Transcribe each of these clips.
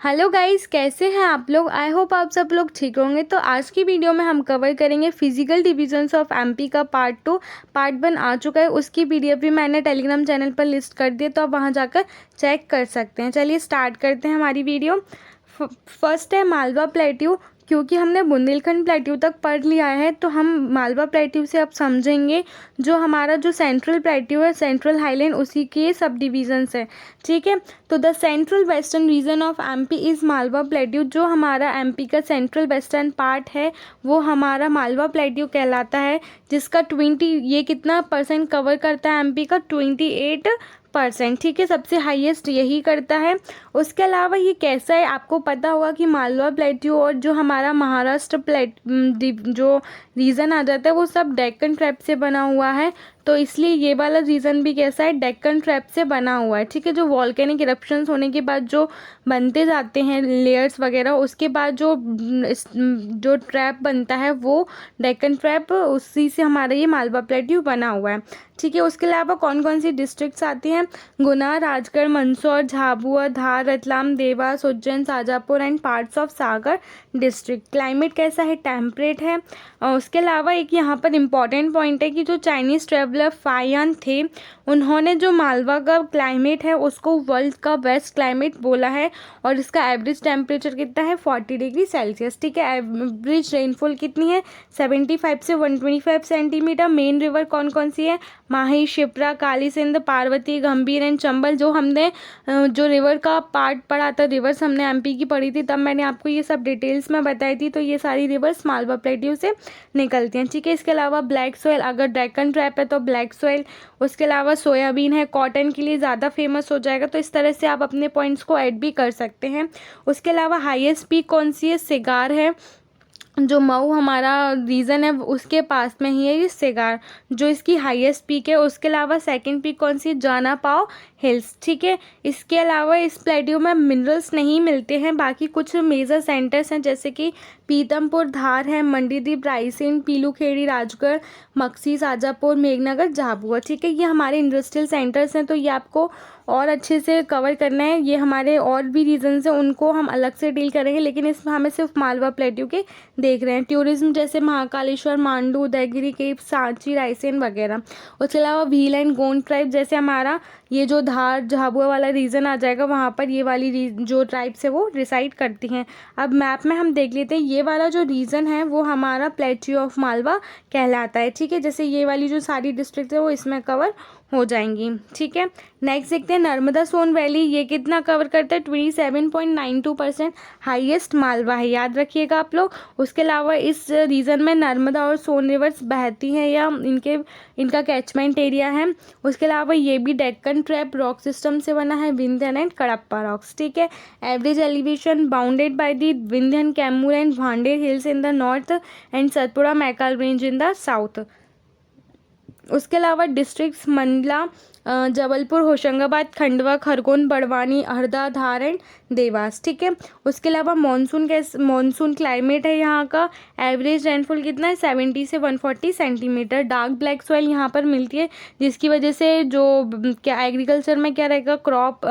Hello guys, कैसे हैं आप लोग। आई होप आप सब लोग ठीक होंगे। तो आज की वीडियो में हम कवर करेंगे फिजिकल डिविजन्स ऑफ एमपी का पार्ट 1 आ चुका है। उसकी पीडीएफ भी मैंने टेलीग्राम चैनल पर लिस्ट कर दी है, तो आप वहां जाकर चेक कर सकते हैं। चलिए स्टार्ट करते हैं हमारी वीडियो। फर्स्ट है मालवा प्लेट्यू। क्योंकि हमने बुंदेलखंड प्लेट्यू तक पढ़ लिया है, तो हम मालवा प्लेट्यू से अब समझेंगे जो हमारा जो सेंट्रल प्लेट्यू है, सेंट्रल हाईलैंड, उसी के सब डिविजन्स है। ठीक है, तो the central western region of MP is Malwa plateau. जो हमारा एमपी का सेंट्रल वेस्टर्न पार्ट है वो हमारा मालवा प्लेट्यू कहलाता है, जिसका 20 ये कितना परसेंट कवर करता है एमपी का 28%। ठीक है, सबसे हाईएस्ट यही करता है। उसके अलावा ये कैसा है, आपको पता होगा कि मालवा प्लेट्यू और जो हमारा महाराष्ट्र जो रीजन आ जाता है वो सब डेक्कन ट्रैप से बना हुआ है। तो इसलिए ये वाला रीजन भी कैसा है, डेक्कन ट्रैप से बना हुआ है। ठीक है, जो वॉल्केनिक इरप्शंस होने के बाद जो बनते जाते हैं लेयर्स वगैरह, उसके बाद जो ट्रैप बनता है वो डेक्कन ट्रैप, उसी से हमारा ये मालवा प्लेट्यू बना हुआ है। ठीक है, उसके अलावा कौन कौन सी डिस्ट्रिक्ट्स आती हैं, Guna, Rajgarh, Mandsaur, Jhabua, Dhar, Ratlam, Dewas, Ujjain, Shajapur and parts of Sagar district. Climate कैसा है, टेम्परेट है। और उसके अलावा एक यहाँ पर इम्पॉर्टेंट पॉइंट है कि जो चाइनीज़ ट्रेवलर फायान थे, उन्होंने जो मालवा का क्लाइमेट है उसको वर्ल्ड का बेस्ट क्लाइमेट बोला है। और इसका एवरेज टेम्परेचर कितना है, 40 डिग्री सेल्सियस। ठीक है, एवरेज रेनफॉल कितनी है, 75 से 125 सेंटीमीटर। मेन रिवर कौन कौन सी है, माही, शिप्रा, काली सिंध, पार्वती, गंभीर एंड चंबल। जो हमने जो रिवर का पार्ट पढ़ा था, रिवर्स हमने एमपी की पढ़ी थी, तब मैंने आपको ये सब डिटेल्स में बताई थी। तो ये सारी रिवर्स मालवा प्लेट्यू से निकलती हैं। ठीक है, इसके अलावा ब्लैक सॉइल, अगर डेक्कन ट्रैप है तो ब्लैक सॉइल। उसके अलावा सोयाबीन है, कॉटन के लिए ज़्यादा फेमस हो जाएगा। तो इस तरह से आप अपने पॉइंट्स को ऐड भी कर सकते हैं। उसके अलावा हाईएस्ट पीक कौन सी है, सिगार है। जो मऊ हमारा रीजन है उसके पास में ही है ये सिगार, जो इसकी हाईएस्ट पीक है। उसके अलावा सेकंड पीक कौन सी है, जाना पाव हिल्स। ठीक है, इसके अलावा इस प्लेट्यू में मिनरल्स नहीं मिलते हैं। बाकी कुछ मेजर सेंटर्स हैं जैसे कि पीतमपुर, धार है, मंडीदीप, रायसेन, पीलूखेड़ी, राजगढ़, मक्सी, शाजापुर, मेघनगर, झाबुआ। ठीक है, ये हमारे इंडस्ट्रियल सेंटर्स हैं, तो ये आपको और अच्छे से कवर करना है। ये हमारे और भी रीजन्स हैं, उनको हम अलग से डील करेंगे, लेकिन इसमें हमें सिर्फ मालवा प्लेट्यू के देख रहे हैं। टूरिज्म जैसे महाकालेश्वर, मांडू, उदयगिरी केव, सांची, रायसेन वगैरह। उसके अलावा भील एंड गोंड ट्राइब, जैसे हमारा ये जो धार झाबुआ वाला रीजन आ जाएगा, वहाँ पर ये वाली जो ट्राइब्स है वो रिसाइड करती हैं। अब मैप में हम देख लेते हैं, ये वाला जो रीजन है वो हमारा प्लेट्यू ऑफ मालवा कहलाता है। ठीक है, जैसे ये वाली जो सारी डिस्ट्रिक्ट है वो इसमें कवर हो जाएंगी। ठीक है, नेक्स्ट देखते हैं नर्मदा सोन वैली। ये कितना कवर करता है, 27.92%। हाईएस्ट मालवा है, याद रखिएगा आप लोग। उसके अलावा इस रीजन में नर्मदा और सोन रिवर्स बहती हैं, या इनका कैचमेंट एरिया है। उसके अलावा ये भी डेक्कन ट्रैप रॉक सिस्टम से बना है, विंध्यन एंड कडप्पा रॉक्स। ठीक है, average elevation bounded by the Vindhyan, Kaimur and Bhander hills in the north and Satpura Maikal range in the south. उसके अलावा districts Mandla, Jabalpur, Hoshangabad, Khandwa, Khargone, Barwani, Harda, Dhar and Dewas. ठीक है, उसके अलावा मॉनसून क्लाइमेट है यहाँ का। एवरेज रेनफॉल कितना है, 70 से 140 सेंटीमीटर। डार्क ब्लैक सॉइल यहाँ पर मिलती है, जिसकी वजह से जो क्या एग्रीकल्चर में क्या रहेगा, क्रॉप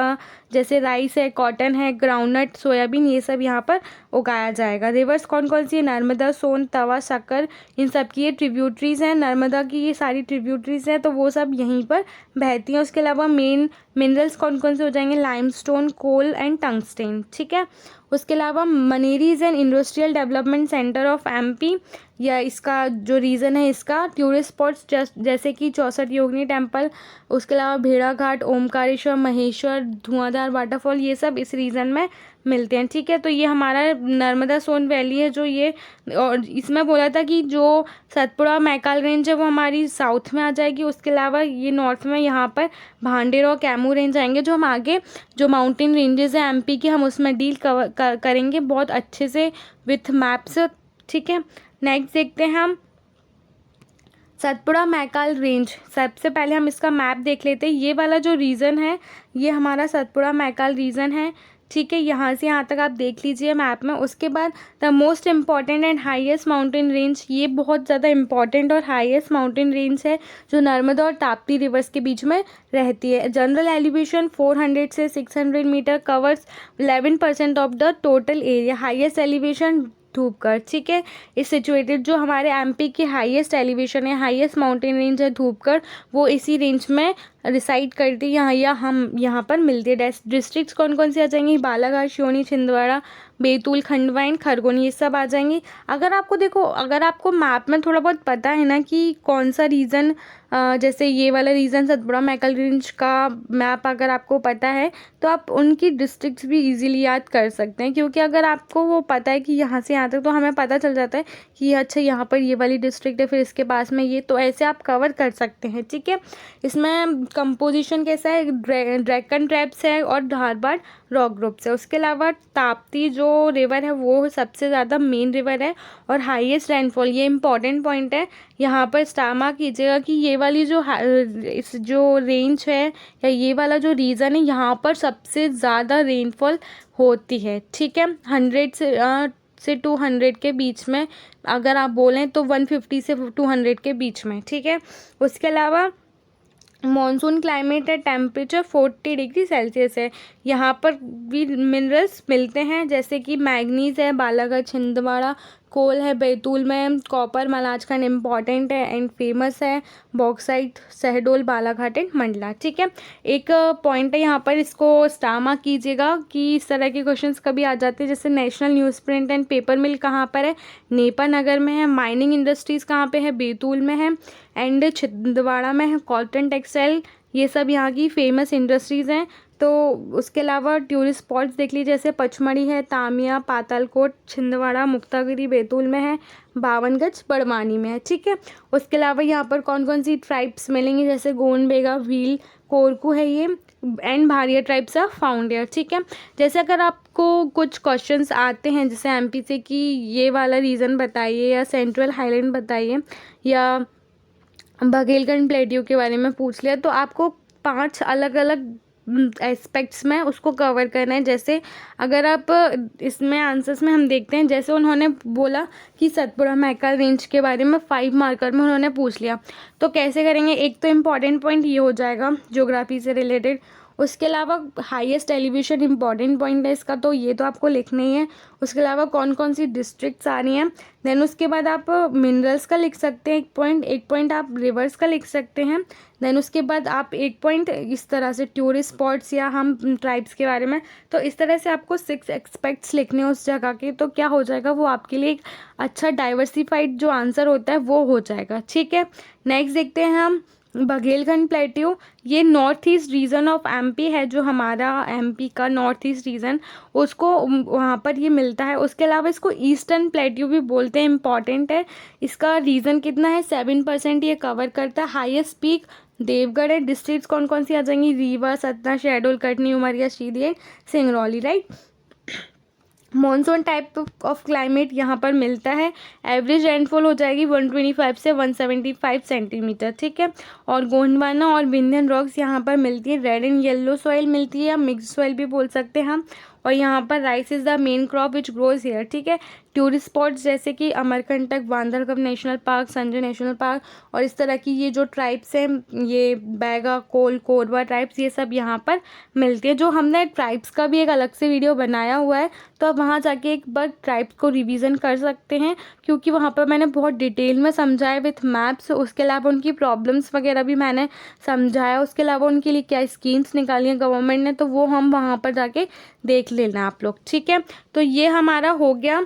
जैसे राइस है, कॉटन है, ग्राउंडनट, सोयाबीन, ये सब यहाँ पर उगाया जाएगा। रिवर्स कौन कौन सी है, नर्मदा, सोन, तवा, शक्कर, इन सब की ये ट्रिब्यूटरीज हैं। नर्मदा की ये सारी ट्रिब्यूटरीज हैं, तो वो सब यहीं पर बहती हैं। उसके अलावा मेन मिनरल्स कौन कौन से हो जाएंगे, लाइमस्टोन, कोल एंड टंगस्टेन। ठीक है, उसके अलावा Maneri is an industrial development centre of MP, या इसका जो रीज़न है, इसका टूरिस्ट स्पॉट्स जैसे कि 64 योगिनी टेम्पल, उसके अलावा भेड़ा घाट, ओमकारेश्वर, महेश्वर, धुआंधार वाटरफॉल, ये सब इस रीज़न में मिलते हैं। ठीक है, तो ये हमारा नर्मदा सोन वैली है, जो ये, और इसमें बोला था कि जो सतपुड़ा मैकाल रेंज है वो हमारी साउथ में आ जाएगी। उसके अलावा ये नॉर्थ में यहाँ पर भांडेर और कैमूर रेंज आएंगे। जो हम आगे जो माउंटेन रेंजेस हैं एमपी के, हम उसमें डील करेंगे बहुत अच्छे से विथ मैप्स। ठीक है, नेक्स्ट देखते हैं हम सतपुड़ा मैकाल रेंज। सबसे पहले हम इसका मैप देख लेते हैं। ये वाला जो रीजन है ये हमारा सतपुड़ा मैकाल रीजन है, ठीक है, यहाँ से यहाँ तक आप देख लीजिए मैप में। उसके बाद the most important and highest mountain range, ये बहुत ज़्यादा इम्पॉर्टेंट और हाईएस्ट माउंटेन रेंज है जो नर्मदा और ताप्ती रिवर्स के बीच में रहती है। जनरल एलिवेशन 400 से 600 metre, covers 11% of the total area. Highest elevation Dhupgarh, ठीक है, इस सिचुएटेड जो हमारे एमपी की हाईएस्ट एलिवेशन है, हाईएस्ट माउंटेन रेंज है धूपगढ़, वो इसी रेंज में रिसाइड करती है हम यहाँ पर मिलती है। डिस्ट्रिक्ट्स कौन कौन सी आ जाएंगी, बालाघाट, सिवनी, छिंदवाड़ा, बैतूल, खंडवा एंड खरगोन, ये सब आ जाएंगी। अगर आपको देखो, अगर आपको मैप में थोड़ा बहुत पता है ना कि कौन सा रीजन, जैसे ये वाला रीजन सतपुड़ा मैकल रेंज का मैप अगर आपको पता है तो आप उनकी डिस्ट्रिक्ट्स भी इजीली याद कर सकते हैं, क्योंकि अगर आपको वो पता है कि यहाँ से यहाँ तक, तो हमें पता चल जाता है कि अच्छा यहाँ पर ये वाली डिस्ट्रिक्ट है, फिर इसके पास में ये, तो ऐसे आप कवर कर सकते हैं, ठीक है। इसमें कंपोजिशन कैसा है, ड्रैगन ट्रैप्स है और धारबाड़ रॉक ग्रुप्स है। उसके अलावा ताप्ती जो रिवर है वो सबसे ज़्यादा मेन रिवर है और हाईएस्ट रेनफॉल, ये इंपॉर्टेंट पॉइंट है, यहाँ पर स्टार मार्क कीजिएगा कि ये वाली जो रेंज है या ये वाला जो रीजन है, यहाँ पर सबसे ज़्यादा रेनफॉल होती है, ठीक है। 100 से 200 के बीच में, अगर आप बोलें तो 150 से 200 के बीच में, ठीक है। उसके अलावा मॉनसून क्लाइमेट है, टेम्परेचर 40 डिग्री सेल्सियस है। यहाँ पर भी मिनरल्स मिलते हैं, जैसे कि मैग्नीज है बालाघाट छिंदवाड़ा, कोल है बैतूल में, कॉपर मलाजखंड इम्पॉर्टेंट है एंड फेमस है, बॉक्साइट शहडोल बालाघाट एंड मंडला, ठीक है। एक पॉइंट है यहाँ पर, इसको स्टार मार्क कीजिएगा कि इस तरह के क्वेश्चंस कभी आ जाते हैं, जैसे national news print and paper mill कहाँ पर है, नेपा नगर में है। माइनिंग इंडस्ट्रीज़ कहाँ पे है, बैतूल में है एंड छिंदवाड़ा में है। कॉटन टेक्सटाइल, ये सब यहाँ की फेमस इंडस्ट्रीज़ हैं। तो उसके अलावा टूरिस्ट स्पॉट्स देख लीजिए, जैसे पचमढ़ी है, तामिया, पातालकोट, छिंदवाड़ा, मुक्तागिरी बैतूल में है, बावनगंज बड़वानी में है, ठीक है। उसके अलावा यहाँ पर कौन कौन सी ट्राइब्स मिलेंगी, जैसे गोंड बेगा, भील, कोरकू है ये and Bharia tribes of found here, ठीक है। जैसे अगर आपको कुछ क्वेश्चंस आते हैं जैसे एमपी से कि ये वाला रीज़न बताइए या सेंट्रल हाईलैंड बताइए या बघेलखंड प्लेट्यू के बारे में पूछ लिया, तो आपको 5 अलग अलग एस्पेक्ट्स में उसको कवर करना है। जैसे अगर आप इसमें आंसर्स में हम देखते हैं, जैसे उन्होंने बोला कि सतपुड़ा मैकल रेंज के बारे में 5 मार्कर में उन्होंने पूछ लिया, तो कैसे करेंगे। एक तो इम्पॉर्टेंट पॉइंट ये हो जाएगा ज्योग्राफी से रिलेटेड। उसके अलावा हाईएस्ट एलिवेशन इंपॉर्टेंट पॉइंट है इसका, तो ये तो आपको लिखना ही है। उसके अलावा कौन कौन सी डिस्ट्रिक्ट्स आ रही हैं, देन उसके बाद आप मिनरल्स का लिख सकते हैं एक पॉइंट आप रिवर्स का लिख सकते हैं। देन उसके बाद आप एक पॉइंट इस तरह से टूरिस्ट स्पॉट्स या हम ट्राइब्स के बारे में, तो इस तरह से आपको 6 एस्पेक्ट्स लिखने हैं उस जगह के, तो क्या हो जाएगा, वो आपके लिए एक अच्छा डाइवर्सिफाइड जो आंसर होता है वो हो जाएगा, ठीक है। नेक्स्ट देखते हैं हम बघेलखंड प्लेट्यू, ये north east region of MP है, जो हमारा एमपी का नॉर्थ ईस्ट रीजन, उसको वहाँ पर ये मिलता है। उसके अलावा इसको ईस्टर्न प्लेट्यू भी बोलते हैं, इंपॉर्टेंट है। इसका रीजन कितना है, 7% ये कवर करता है। हाईएस्ट पीक देवगढ़ है। डिस्ट्रिक्ट्स कौन कौन सी आ जाएंगी, Rewa, Satna, Shahdol, Katni, Umaria, Sidhi, Singrauli, right. Monsoon type of climate यहाँ पर मिलता है। एवरेज रेनफॉल हो जाएगी 125 से 175 सेंटीमीटर, ठीक है। और गोंडवाना और विंध्यन रॉक्स यहाँ पर मिलती है। रेड एंड येलो सॉइल मिलती है या मिक्स सॉइल भी बोल सकते हैं हम। और यहाँ पर rice is the main crop which grows here, ठीक है। टूरिस्ट स्पॉट्स जैसे कि Amarkantak, Bandhavgarh national park, Sanjay national park और इस तरह की ये जो ट्राइब्स हैं, ये बैगा, कोल, कोरबा ट्राइब्स, ये सब यहाँ पर मिलती है। जो हमने ट्राइब्स का भी एक अलग से वीडियो बनाया हुआ है, तो आप वहाँ जाके एक बार ट्राइब्स को रिवीजन कर सकते हैं, क्योंकि वहाँ पर मैंने बहुत डिटेल में समझाया विथ मैप्स। उसके अलावा उनकी प्रॉब्लम्स वगैरह भी मैंने समझाया। उसके अलावा उनके लिए क्या स्कीम्स निकाली हैं गवर्नमेंट ने, तो वो हम वहाँ पर जाके देख लेना आप लोग, ठीक है। तो ये हमारा हो गया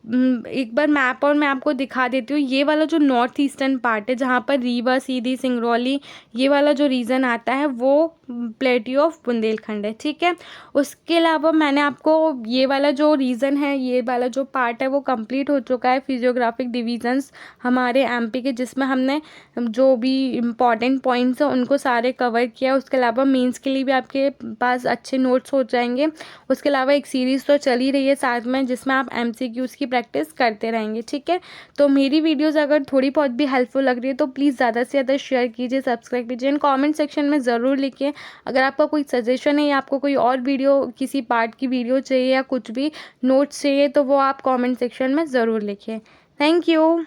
एक बार मैप, और मैं आपको दिखा देती हूँ। ये वाला जो नॉर्थ ईस्टर्न पार्ट है, जहाँ पर रीवा, सीधी, सिंगरौली, ये वाला जो रीजन आता है वो प्लेट्यू ऑफ बुंदेलखंड है, ठीक है। उसके अलावा मैंने आपको ये वाला जो रीजन है, ये वाला जो पार्ट है वो कंप्लीट हो चुका है, फिजियोग्राफिक डिवीजन्स हमारे एमपी के, जिसमें हमने जो भी इम्पॉर्टेंट पॉइंट्स हैं उनको सारे कवर किया। उसके अलावा मीन्स के लिए भी आपके पास अच्छे नोट्स हो जाएंगे। उसके अलावा एक सीरीज़ तो चल ही रही है साथ में, जिसमें आप MCQs की प्रैक्टिस करते रहेंगे, ठीक है। तो मेरी वीडियोज़ अगर थोड़ी बहुत भी हेल्पफुल लग रही है तो प्लीज़ ज़्यादा से ज़्यादा शेयर कीजिए, सब्सक्राइब कीजिए, कमेंट सेक्शन में ज़रूर लिखिए अगर आपका कोई सजेशन है या आपको कोई और वीडियो किसी पार्ट की वीडियो चाहिए या कुछ भी नोट्स चाहिए तो वो आप कमेंट सेक्शन में ज़रूर लिखें। Thank you.